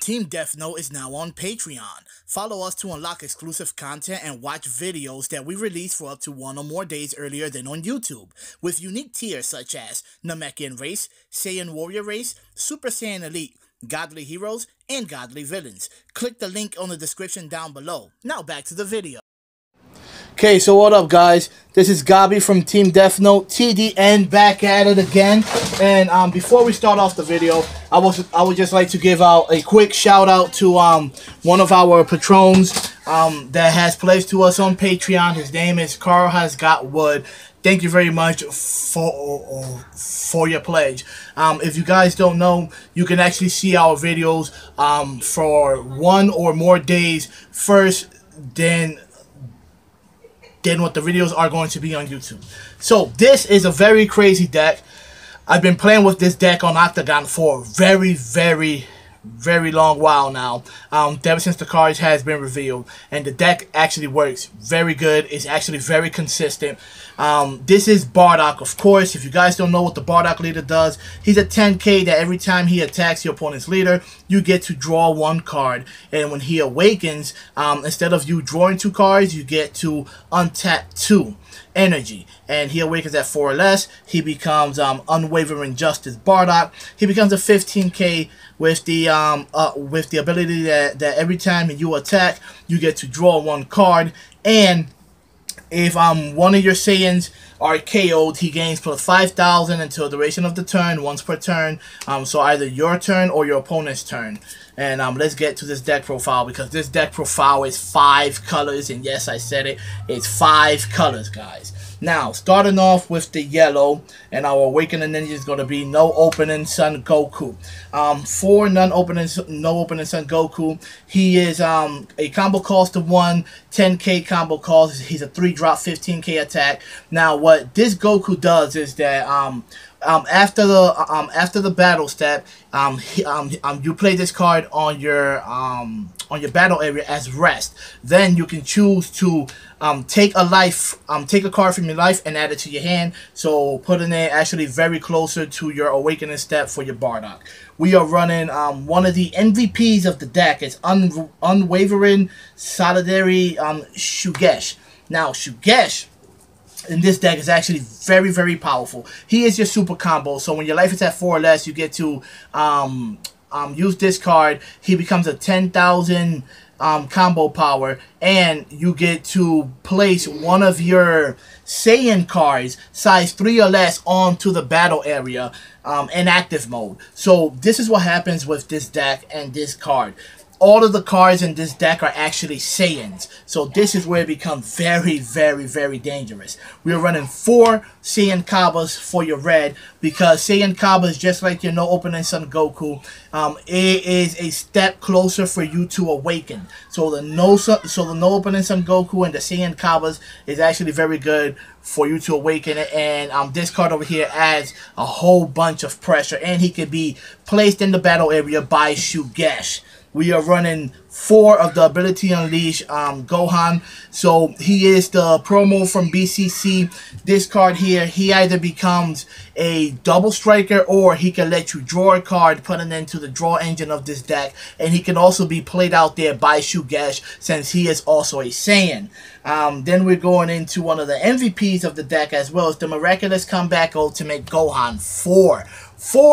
Team DeathNote is now on Patreon. Follow us to unlock exclusive content and watch videos that we release for up to 1 or more days earlier than on YouTube, with unique tiers such as Namekian Race, Saiyan Warrior Race, Super Saiyan Elite, Godly Heroes, and Godly Villains. Click the link on the description down below. Now back to the video. Okay, so what up, guys? This is Gabi from Team DeathNote, TDN, back at it again. And before we start off the video, I would just like to give out a quick shout out to one of our patrons that has pledged to us on Patreon. His name is Carl Has Got Wood. Thank you very much for your pledge. If you guys don't know, you can actually see our videos for 1 or more days first, then what the videos are going to be on YouTube. So this is a very crazy deck. I've been playing with this deck on Octagon for a very long while now, ever since the cards has been revealed, and the deck actually works very good. It's actually very consistent. This is Bardock, of course. If you guys don't know what the Bardock leader does, he's a 10k that every time he attacks your opponent's leader, you get to draw 1 card, and when he awakens, instead of you drawing 2 cards, you get to untap 2 energy, and he awakens at 4 or less. He becomes Unwavering Justice Bardock. He becomes a 15k with the ability that every time you attack, you get to draw 1 card, and if one of your Saiyans are KO'd, he gains plus 5,000 until the duration of the turn, once per turn. So either your turn or your opponent's turn. And let's get to this deck profile, because this deck profile is 5 colors, and yes, I said it, it's 5 colors, guys. Now, starting off with the yellow, and our Awakening Ninja is going to be No Opening Sun Goku. For No Opening Sun Goku, he is a combo cost of 1, 10k combo cost. He's a 3-drop, 15k attack. Now, what this Goku does is that after the battle step, you play this card on your battle area as rest. Then you can choose to take a card from your life and add it to your hand. So putting it actually very closer to your awakening step for your Bardock. We are running one of the MVPs of the deck. It's Unwavering Solidary Shugesh. Now Shugesh in this deck is actually very powerful. He is your super combo, so when your life is at 4 or less, you get to use this card. He becomes a 10,000 combo power, and you get to place one of your Saiyan cards size 3 or less onto the battle area in active mode. So this is what happens with this deck and this card. All of the cards in this deck are actually Saiyans. So this is where it becomes very dangerous. We are running 4 Saiyan Kabas for your red, because Saiyan Kabas, just like your No Opening Sun Goku, it is a step closer for you to awaken. So the No Opening Sun Goku and the Saiyan Kabas is actually very good for you to awaken it, and this card over here adds a whole bunch of pressure, and he can be placed in the battle area by Shugesh. We are running 4 of the Ability Unleash Gohan. So he is the promo from BCC. This card here, he either becomes a double striker, or he can let you draw a card, put it into the draw engine of this deck, and he can also be played out there by Shugesh, since he is also a Saiyan. Then we're going into one of the MVPs of the deck as well. It's the Miraculous Comeback Ultimate Gohan. 4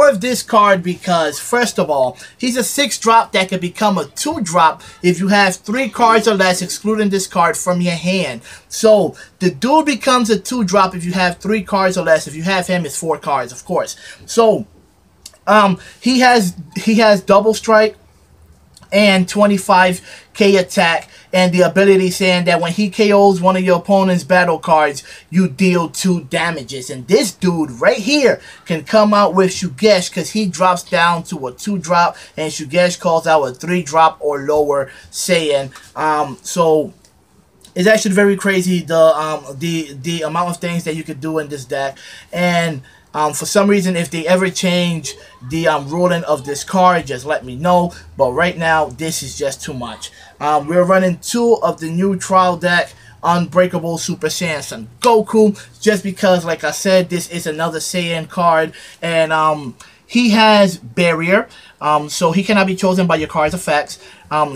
of this card, because first of all, he's a 6-drop that can become a 2-drop if you have 3 cards or less, excluding this card, from your hand. So the dude becomes a 2-drop if you have 3 cards or less. If you have him, it's 4 cards, of course. So he has double strike and 25k attack, and the ability saying that when he KOs one of your opponent's battle cards, you deal 2 damages. And this dude right here can come out with Shugesh, because he drops down to a 2-drop, and Shugesh calls out a 3-drop or lower Saiyan. So it's actually very crazy the amount of things that you could do in this deck. And for some reason, if they ever change the ruling of this card, just let me know. But right now, this is just too much. We're running 2 of the new trial deck, Unbreakable Super Saiyan Son Goku, just because, like I said, this is another Saiyan card, and He has barrier, so he cannot be chosen by your card's effects.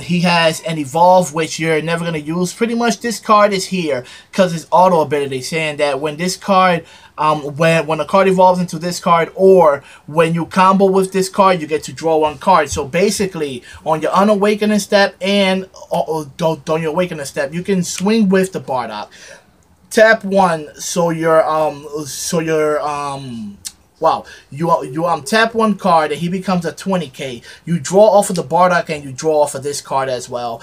He has an evolve, which you're never going to use. Pretty much this card is here because his auto ability, saying that when this card, when a card evolves into this card, or when you combo with this card, you get to draw one card. So basically, on your unawakening step and on your awakening step, you can swing with the Bardock. Tap one, so you're wow, you tap one card and he becomes a 20k. You draw off of the Bardock and you draw off of this card as well.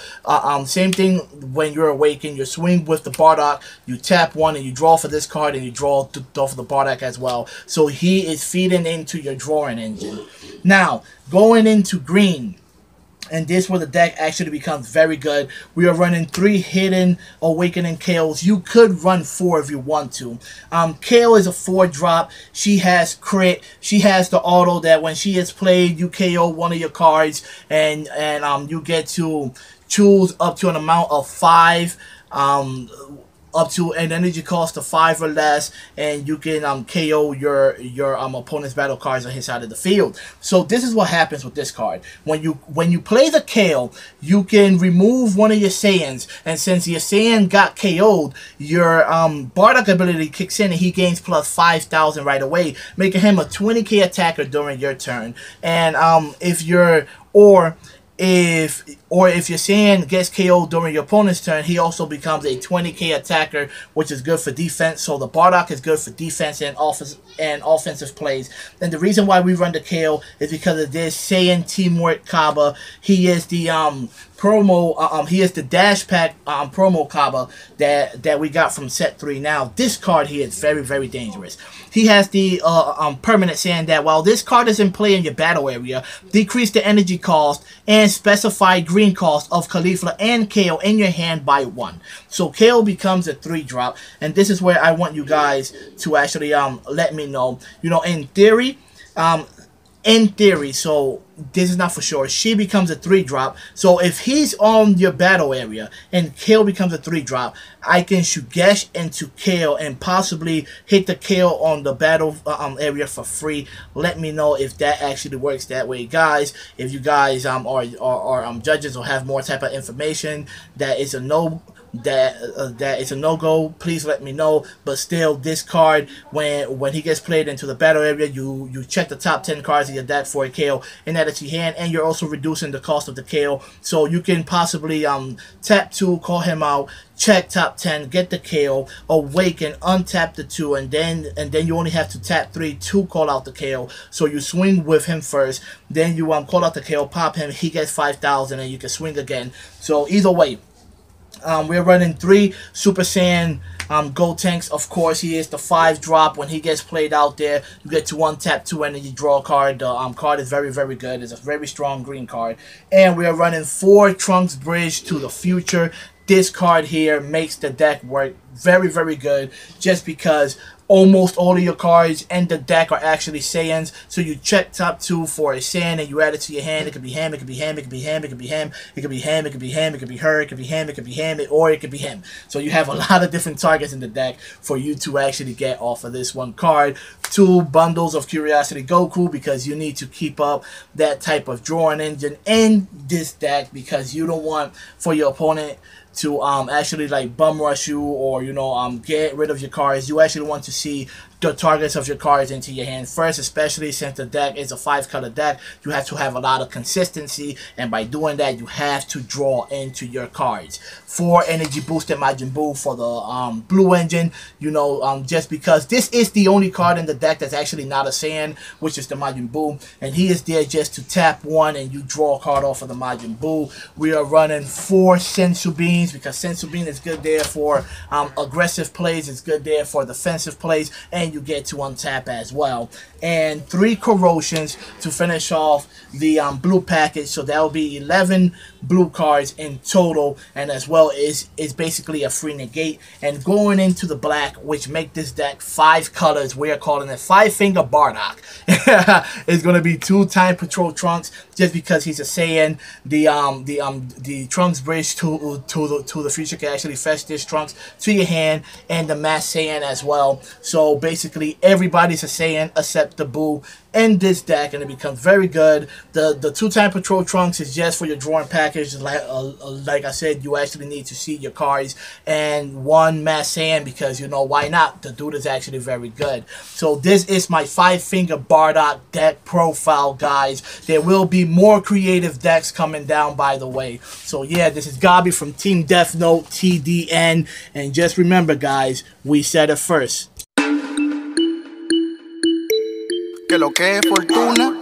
Same thing when you're awakened. You swing with the Bardock, you tap one and you draw off of this card and you draw off of the Bardock as well. So he is feeding into your drawing engine. Now, going into green. And this is where the deck actually becomes very good. We are running 3 hidden awakening KOs. You could run 4 if you want to. KO is a 4-drop. She has crit. She has the auto that when she is played, you KO one of your cards, and you get to choose up to an amount of 5. Up to an energy cost of 5 or less, and you can KO your opponent's battle cards on his side of the field. So this is what happens with this card. When you play the KO, you can remove one of your Saiyans, and since your Saiyan got KO'd, your Bardock ability kicks in and he gains plus 5,000 right away, making him a 20k attacker during your turn. And if your Saiyan gets KO'd during your opponent's turn, he also becomes a 20k attacker, which is good for defense. So the Bardock is good for defense and offensive plays. And the reason why we run the KO is because of this Saiyan Teamwork Kaba. He is the he is the Dash Pack promo Kaba that we got from set 3. Now this card here is very, very dangerous. He has the permanent saying that while this card is in play in your battle area, decrease the energy cost and specify green cost of Caulifla and KO in your hand by 1. So KO becomes a 3-drop, and this is where I want you guys to actually let me know. You know, in theory, so this is not for sure, she becomes a 3-drop. So if he's on your battle area and KO becomes a 3-drop, I can Shugesh into KO and possibly hit the KO on the battle area for free. Let me know if that actually works that way, guys. If you guys are judges or have more type of information that is a no-go, please let me know. But still, this card, when he gets played into the battle area, you check the top 10 cards in your deck for a KO and add it to your hand, and you're also reducing the cost of the KO. So you can possibly tap 2, call him out, check top 10, get the KO, awaken, untap the 2, and then you only have to tap 3 to call out the KO. So you swing with him first, then you call out the KO, pop him, he gets 5,000, and you can swing again. So either way, we're running 3 Super Saiyan Gold Tanks. Of course, he is the 5-drop. When he gets played out there, you get to untap 2 and then you draw a card. The card is very, very good. It's a very strong green card. And we are running 4 Trunks Bridge to the Future. This card here makes the deck work very, very good, just because almost all of your cards in the deck are actually Saiyans. So you check top 2 for a Saiyan and you add it to your hand. It could be him, it could be him, it could be him, it could be him, it could be him, it could be him, it could be her, it could be him, it could be him, or it could be him. So you have a lot of different targets in the deck for you to actually get off of this one card. 2 bundles of Curiosity Goku, because you need to keep up that type of drawing engine in this deck, because you don't want for your opponent to actually like bum rush you, or get rid of your cards. You actually want to see the targets of your cards into your hand first, especially since the deck is a 5-color deck. You have to have a lot of consistency, and by doing that, you have to draw into your cards. 4 energy boosted Majin Buu for the blue engine, just because this is the only card in the deck that's actually not a Saiyan, which is the Majin Buu, and he is there just to tap 1 and you draw a card off of the Majin Buu. We are running 4 Sensu Beans, because Sensu Bean is good there for aggressive plays, it's good there for defensive plays, and you get to untap as well. And 3 Corrosions to finish off the blue package, so that will be 11 blue cards in total, and as well is basically a free negate. And going into the black, which make this deck 5 colors, we are calling it 5-finger Bardock. It's going to be 2 Time Patrol Trunks, just because he's a Saiyan. The Trunks Bridge to the future can actually fetch this Trunks to your hand, and the Mass Saiyan as well. So basically, basically everybody's a Saiyan except the Buu in this deck, and it becomes very good. The 2-time Patrol Trunks is just for your drawing package. Like I said, you actually need to see your cards, and 1 Mass Saiyan because, you know, why not? The dude is actually very good. So this is my 5-finger Bardock deck profile, guys. There will be more creative decks coming down, by the way. So yeah, this is Gabi from Team DeathNote, TDN, and just remember, guys, we said it first. Que lo que es fortuna